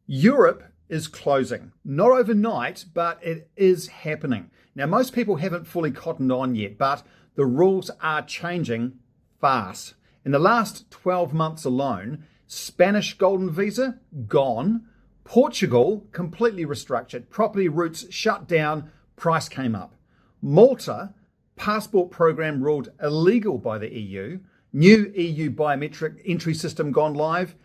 Europe is closing. Not overnight, but it is happening. Now, most people haven't fully cottoned on yet, but the rules are changing fast. In the last 12 months alone, Spanish golden visa, gone. Portugal, completely restructured. Property routes shut down, price came up. Malta, passport program ruled illegal by the EU. New EU biometric entry system gone live.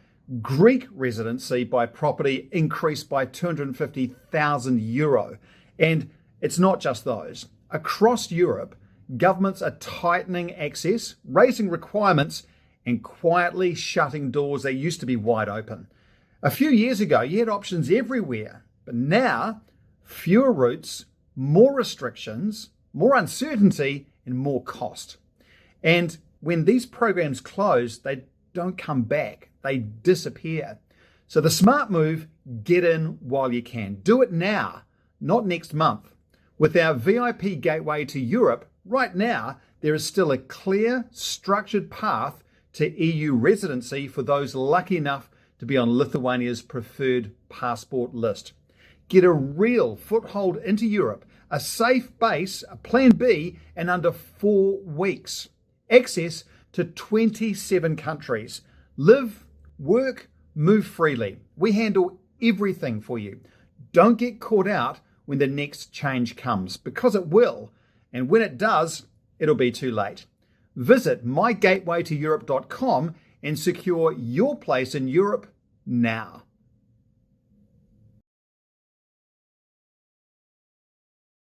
Greek residency by property increased by €250,000. And it's not just those. Across Europe, governments are tightening access, raising requirements, and quietly shutting doors that used to be wide open. A few years ago, you had options everywhere, but now, fewer routes, more restrictions, more uncertainty, and more cost. And when these programs close, they don't come back. They disappear. So the smart move, get in while you can. Do it now, not next month. With our VIP gateway to Europe, right now, there is still a clear, structured path to EU residency for those lucky enough to be on Lithuania's preferred passport list. Get a real foothold into Europe, a safe base, a plan B, in under 4 weeks. Access to 27 countries. Live, work, move freely. We handle everything for you. Don't get caught out when the next change comes, because it will. And when it does, it'll be too late. Visit mygatewaytoeurope.com and secure your place in Europe now.